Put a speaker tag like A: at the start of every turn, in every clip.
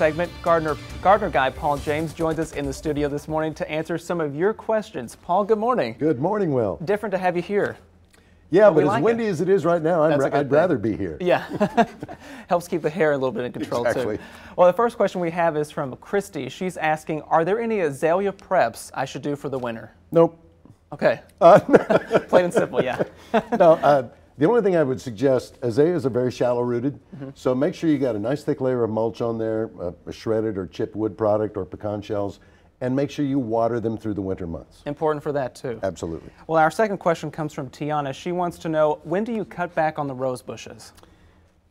A: segment, gardener guy Paul James joins us in the studio this morning to answer some of your questions. Paul, good morning.
B: Good morning, Will.
A: Different to have you here.
B: Yeah, but as windy as it is right now, I'd rather be here.
A: Yeah, helps keep the hair a little bit in control
B: exactly.
A: too. Well, the first question we have is from Christy. She's asking, are there any azalea preps I should do for the winter?
B: Nope.
A: Okay, plain and simple, yeah.
B: No, the only thing I would suggest, azaleas are very shallow rooted, so make sure you got a nice thick layer of mulch on there, a shredded or chipped wood product or pecan shells, and make sure you water them through the winter months.
A: Important for that too.
B: Absolutely.
A: Well, our second question comes from Tiana. She wants to know, when do you cut back on the rose bushes?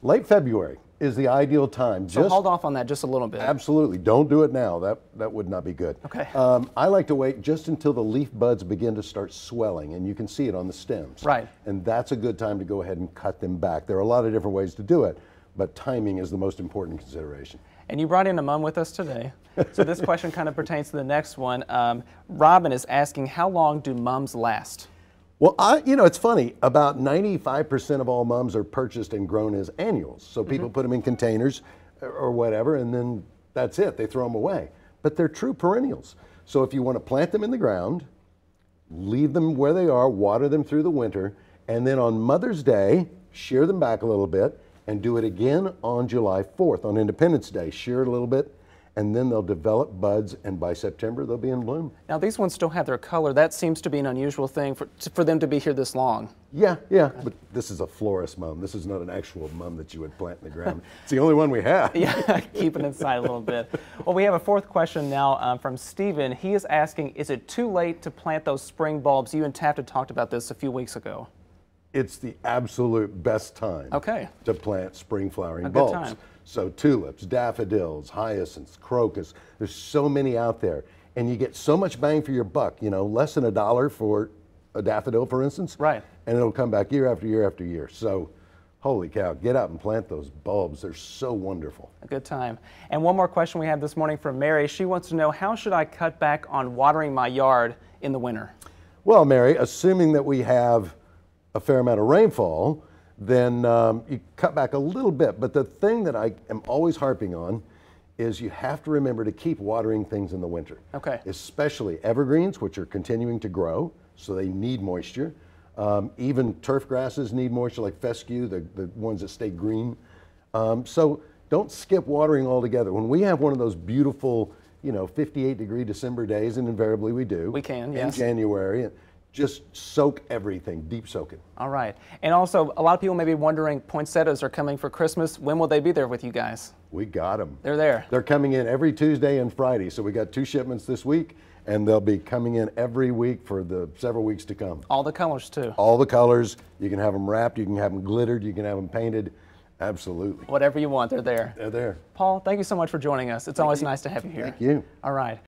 B: Late February is the ideal time.
A: So hold off on that just a little bit.
B: Absolutely. Don't do it now. That would not be good.
A: Okay.
B: I like to wait just until the leaf buds begin to start swelling, and you can see it on the stems.
A: Right.
B: And that's a good time to go ahead and cut them back. There are a lot of different ways to do it, but timing is the most important consideration.
A: And you brought in a mom with us today. So this question kind of pertains to the next one. Robin is asking, how long do mums last?
B: Well, it's funny, about 95% of all mums are purchased and grown as annuals. So people put them in containers or whatever, and then that's it, they throw them away. But they're true perennials. So if you want to plant them in the ground, leave them where they are, water them through the winter, and then on Mother's Day, shear them back a little bit, and do it again on July 4th, on Independence Day. Shear it a little bit, and then they'll develop buds, and by September, they'll be in bloom. Now,
A: these ones still have their color. That seems to be an unusual thing for them to be here this long.
B: Yeah, but this is a florist mum. This is not an actual mum that you would plant in the ground. It's the only one we have.
A: Yeah, keep it inside a little bit. Well, we have a fourth question now from Stephen. He is asking, is it too late to plant those spring bulbs? You and Taft had talked about this a few weeks ago.
B: It's the absolute best time to plant spring flowering bulbs.
A: Good time.
B: So tulips, daffodils, hyacinths, crocus, there's so many out there. And you get so much bang for your buck, less than $1 for a daffodil, for instance.
A: Right.
B: And it'll come back year after year after year. So, holy cow, get out and plant those bulbs. They're so wonderful.
A: A good time. And one more question we have this morning from Mary. She wants to know, how should I cut back on watering my yard in the winter? Well,
B: Mary, assuming that we have a fair amount of rainfall, then you cut back a little bit. But the thing that I am always harping on is you have to remember to keep watering things in the winter.
A: Okay.
B: Especially evergreens, which are continuing to grow, so they need moisture. Even turf grasses need moisture, like fescue, the ones that stay green. So don't skip watering altogether. When we have one of those beautiful, 58-degree December days, and invariably we do.
A: We can, yes.
B: In January. Just soak everything, deep soak it.
A: All right. And also, a lot of people may be wondering, poinsettias are coming for Christmas. When will they be there with you guys?
B: We got them.
A: They're there.
B: They're coming in every Tuesday and Friday. So we got 2 shipments this week, and they'll be coming in every week for the several weeks to come.
A: All the colors, too.
B: All the colors. You can have them wrapped, you can have them glittered, you can have them painted. Absolutely.
A: Whatever you want, they're there.
B: They're there.
A: Paul, thank you so much for joining us. It's always nice to have you here.
B: Thank you.
A: All right.